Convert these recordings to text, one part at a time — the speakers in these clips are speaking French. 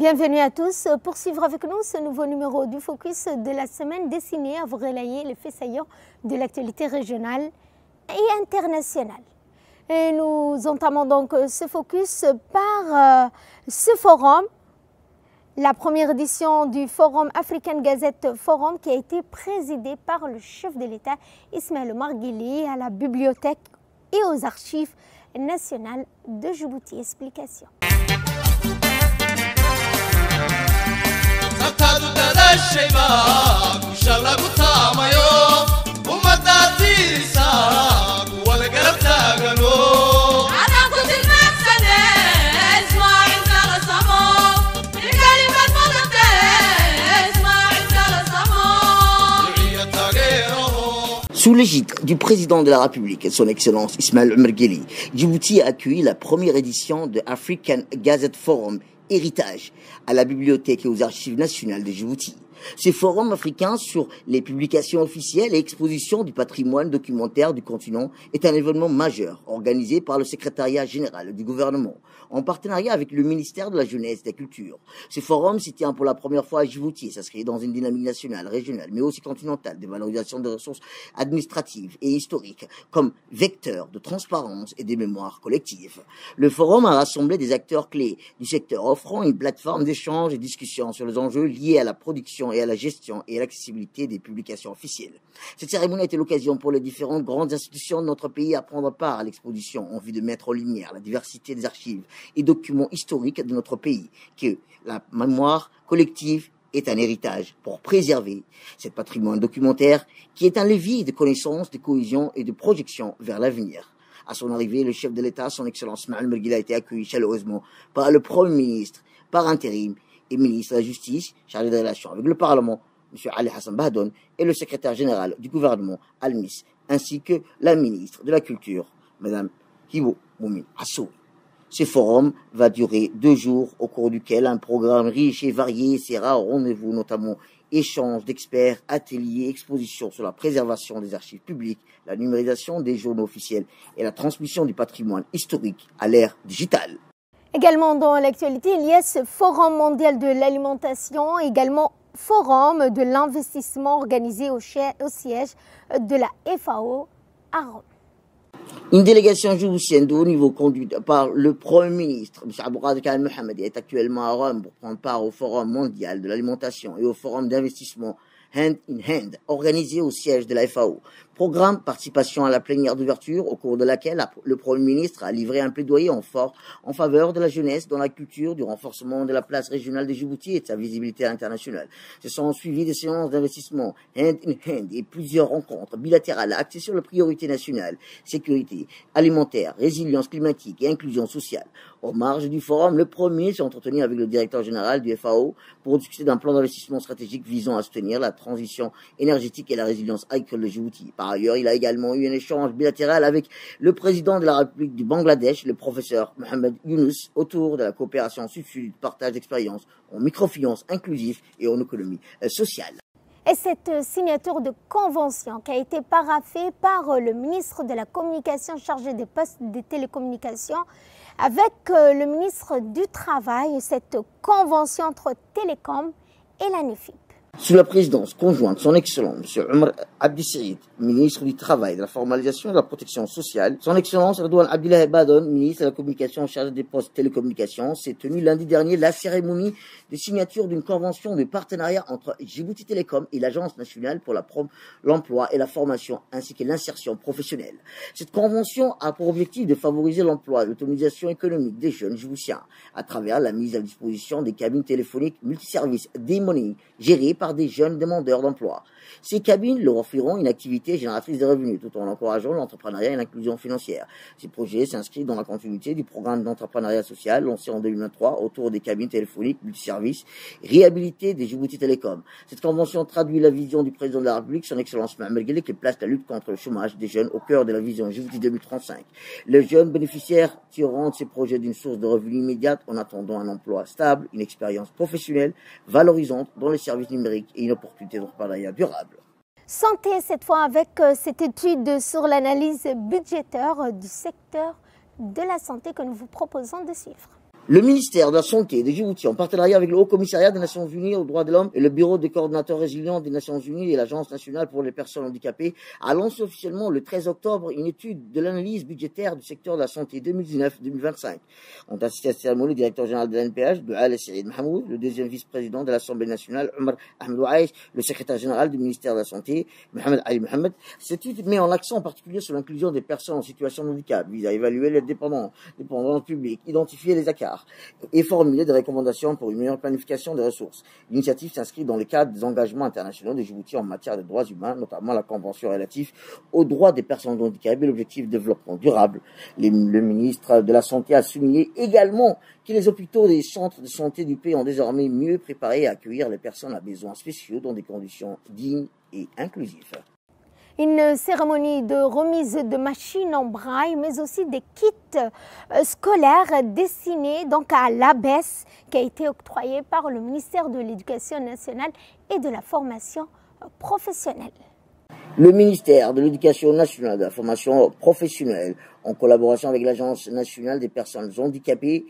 Bienvenue à tous pour suivre avec nous ce nouveau numéro du Focus de la semaine destiné à vous relayer les faits saillants de l'actualité régionale et internationale. Et nous entamons donc ce Focus par ce forum, la première édition du Forum African Gazette Forum qui a été présidé par le chef de l'État Ismaël Omar Guelleh à la bibliothèque et aux archives nationales de Djibouti. Explication. Sous l'égide du président de la République, son Excellence Ismaël Omar Guelleh, Djibouti a accueilli la première édition de African Gazette Forum Héritage à la bibliothèque et aux archives nationales de Djibouti. Ce forum africain sur les publications officielles et expositions du patrimoine documentaire du continent est un événement majeur organisé par le secrétariat général du gouvernement en partenariat avec le ministère de la Jeunesse et de la Culture. Ce forum s'y tient pour la première fois à Djibouti et s'inscrit dans une dynamique nationale, régionale, mais aussi continentale de valorisation des ressources administratives et historiques comme vecteur de transparence et de mémoire collective. Le forum a rassemblé des acteurs clés du secteur offrant une plateforme d'échange et discussion sur les enjeux liés à la production et à la gestion et à l'accessibilité des publications officielles. Cette cérémonie a été l'occasion pour les différentes grandes institutions de notre pays à prendre part à l'exposition en vue de mettre en lumière la diversité des archives et documents historiques de notre pays, que la mémoire collective est un héritage pour préserver ce patrimoine documentaire qui est un levier de connaissance, de cohésion et de projection vers l'avenir. À son arrivée, le chef de l'État, son Excellence Ismaël Omar Guelleh, a été accueilli chaleureusement par le Premier ministre, par intérim, et ministre de la Justice, chargé des relations avec le Parlement, M. Ali Hassan Bahdoun, et le secrétaire général du gouvernement, Al-Mis, ainsi que la ministre de la Culture, Mme Hibo Moumi Assou. Ce forum va durer 2 jours, au cours duquel un programme riche et varié sera au rendez-vous, notamment échanges d'experts, ateliers, expositions sur la préservation des archives publiques, la numérisation des journaux officiels et la transmission du patrimoine historique à l'ère digitale. Également dans l'actualité, il y a ce Forum mondial de l'alimentation, également Forum de l'investissement organisé au siège de la FAO à Rome. Une délégation djiboutienne de haut niveau conduite par le Premier ministre, M. Abdelkader Khan Mohamed, est actuellement à Rome pour prendre part au Forum mondial de l'alimentation et au Forum d'investissement Hand in Hand, organisé au siège de la FAO. Programme participation à la plénière d'ouverture, au cours de laquelle le Premier ministre a livré un plaidoyer en faveur de la jeunesse dans la culture, du renforcement de la place régionale de Djibouti et de sa visibilité internationale. Se sont suivies des séances d'investissement Hand in Hand et plusieurs rencontres bilatérales axées sur les priorités nationales, sécurité alimentaire, résilience climatique et inclusion sociale. Aux marges du forum, le Premier s'est entretenu avec le directeur général du FAO pour discuter d'un plan d'investissement stratégique visant à soutenir la transition énergétique et la résilience agricole de Djibouti. Par ailleurs, il a également eu un échange bilatéral avec le président de la République du Bangladesh, le professeur Mohamed Younous, autour de la coopération sud-sud, partage d'expériences en microfinance inclusive et en économie sociale. Et cette signature de convention qui a été paraphée par le ministre de la Communication chargé des postes des télécommunications avec le ministre du Travail, cette convention entre Télécom et la NEFIP. Sous la présidence conjointe de son Excellence, M. Omar Abdi Saïd, ministre du Travail, de la Formalisation et de la Protection sociale, son Excellence Redouane Abdoulaye Bahdoun, ministre de la Communication chargé des postes de télécommunications, s'est tenue lundi dernier la cérémonie de signature d'une convention de partenariat entre Djibouti Télécom et l'Agence nationale pour l'emploi et la formation ainsi que l'insertion professionnelle. Cette convention a pour objectif de favoriser l'emploi et l'autonomisation économique des jeunes djiboutiens à travers la mise à disposition des cabines téléphoniques multiservices D-Money gérées par des jeunes demandeurs d'emploi. Ces cabines leur offriront une activité génératrice de revenus tout en encourageant l'entrepreneuriat et l'inclusion financière. Ces projets s'inscrivent dans la continuité du programme d'entrepreneuriat social lancé en 2023 autour des cabines téléphoniques multiservices réhabilitées des Djibouti Télécom. Cette convention traduit la vision du président de la République, son Excellence Ismaël Omar Guelleh, qui place la lutte contre le chômage des jeunes au cœur de la vision Djibouti 2035. Les jeunes bénéficiaires tireront de ces projets d'une source de revenus immédiate en attendant un emploi stable, une expérience professionnelle valorisante dans les services numériques et une opportunité d'entrepreneuriat durable. Santé cette fois avec cette étude sur l'analyse budgétaire du secteur de la santé que nous vous proposons de suivre. Le ministère de la Santé de Djibouti, en partenariat avec le Haut Commissariat des Nations Unies aux droits de l'homme et le Bureau des coordinateurs résilients des Nations Unies et l'Agence nationale pour les personnes handicapées, a lancé officiellement le 13 octobre une étude de l'analyse budgétaire du secteur de la santé 2019-2025. Ont assisté à cette cérémonie le directeur général de l'ANPH, Doual Saïd Mahmoud, le deuxième vice-président de l'Assemblée nationale, Omar Ahmed Ouaïch, le secrétaire général du ministère de la Santé, Mohamed Ali Mohamed. Cette étude met en accent en particulier sur l'inclusion des personnes en situation de handicap, vise à évaluer les dépendants publics, identifier les écarts et formuler des recommandations pour une meilleure planification des ressources. L'initiative s'inscrit dans le cadre des engagements internationaux de Djibouti en matière de droits humains, notamment la Convention relative aux droits des personnes handicapées et l'objectif de développement durable. Le ministre de la Santé a souligné également que les hôpitaux et les centres de santé du pays ont désormais mieux préparé à accueillir les personnes à besoins spéciaux dans des conditions dignes et inclusives. Une cérémonie de remise de machines en braille, mais aussi des kits scolaires destinés donc à l'ABES, qui a été octroyée par le ministère de l'Éducation nationale et de la formation professionnelle. Le ministère de l'Éducation nationale et de la formation professionnelle, en collaboration avec l'Agence nationale des personnes handicapées,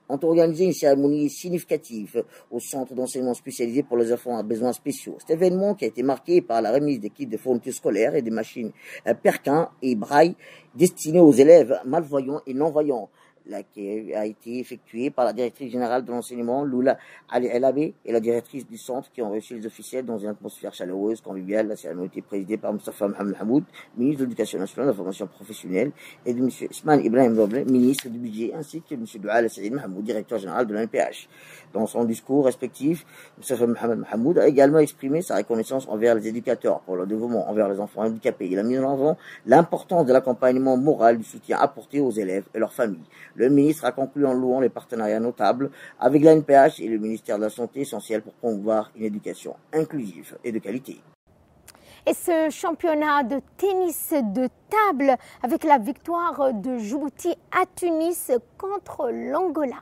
ont organisé une cérémonie significative au centre d'enseignement spécialisé pour les enfants à besoins spéciaux. Cet événement qui a été marqué par la remise des kits de fournitures scolaires et des machines Perkin et Braille destinées aux élèves malvoyants et non-voyants, qui a été effectuée par la directrice générale de l'enseignement, Lula Ali Elabé, et la directrice du centre qui ont reçu les officiels dans une atmosphère chaleureuse, conviviale. La cérémonie était présidée par Moustapha Mohamed Hamoud, ministre de l'Éducation nationale, de la formation professionnelle, et de M. Ismail Ibrahim Roble, ministre du budget, ainsi que M. Doual Saïd Mahmoud, directeur général de l'ANPH. Dans son discours respectif, Moustapha Mohamed Hamoud a également exprimé sa reconnaissance envers les éducateurs pour leur dévouement envers les enfants handicapés. Il a mis en avant l'importance de l'accompagnement moral, du soutien apporté aux élèves et leurs familles. Le ministre a conclu en louant les partenariats notables avec l'ANPH et le ministère de la Santé, essentiels pour promouvoir une éducation inclusive et de qualité. Et ce championnat de tennis de table avec la victoire de Djibouti à Tunis contre l'Angola.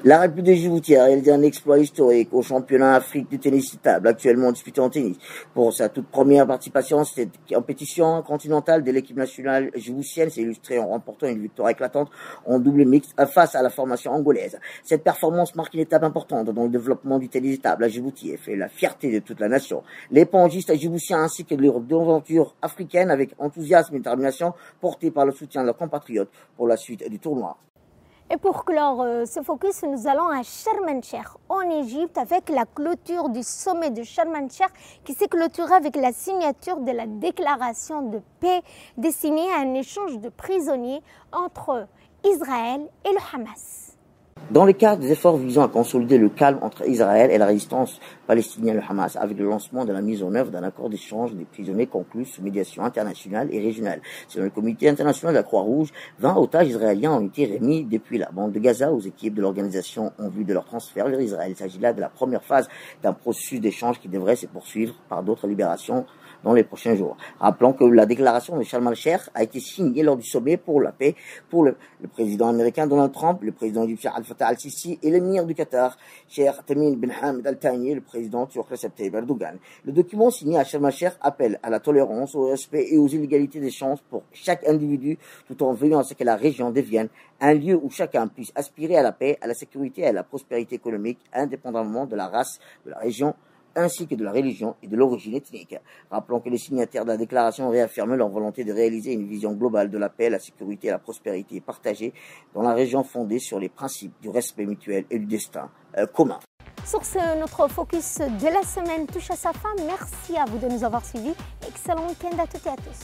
La République de Djibouti a réalisé un exploit historique au championnat Afrique de tennis de table, actuellement disputé en tennis. Pour sa toute première participation, cette compétition continentale de l'équipe nationale djiboutienne s'est illustrée en remportant une victoire éclatante en double mixte face à la formation angolaise. Cette performance marque une étape importante dans le développement du tennis de table à Djibouti et fait la fierté de toute la nation. Les pongistes djiboutiens ainsi que leurs aventures africaines avec enthousiasme et détermination portés par le soutien de leurs compatriotes pour la suite du tournoi. Et pour clore ce focus, nous allons à Sharm el-Sheikh, en Égypte, avec la clôture du sommet de Sharm el-Sheikh qui s'est clôturé avec la signature de la déclaration de paix destinée à un échange de prisonniers entre Israël et le Hamas. Dans le cadre des efforts visant à consolider le calme entre Israël et la résistance palestinienne, le Hamas, avec le lancement de la mise en œuvre d'un accord d'échange des prisonniers conclu sous médiation internationale et régionale. Selon le comité international de la Croix-Rouge, 20 otages israéliens ont été remis depuis la bande de Gaza aux équipes de l'organisation en vue de leur transfert vers Israël. Il s'agit là de la première phase d'un processus d'échange qui devrait se poursuivre par d'autres libérations dans les prochains jours. Rappelons que la déclaration de Sharm el-Sheikh a été signée lors du sommet pour la paix pour le président américain Donald Trump, le président égyptien Abdel Fattah al-Sisi et l'émir du Qatar, Sheikh Tamim bin Hamad Al Thani, le président turc Recep Tayyip Erdogan. Le document signé à Sharm el-Sheikh appelle à la tolérance, au respect et aux inégalités des chances pour chaque individu, tout en veillant à ce que la région devienne un lieu où chacun puisse aspirer à la paix, à la sécurité et à la prospérité économique, indépendamment de la race, de la région, ainsi que de la religion et de l'origine ethnique. Rappelons que les signataires de la déclaration ont réaffirmé leur volonté de réaliser une vision globale de la paix, la sécurité et la prospérité partagée dans la région fondée sur les principes du respect mutuel et du destin commun. Sur ce, notre focus de la semaine touche à sa fin. Merci à vous de nous avoir suivis. Excellent week-end à toutes et à tous.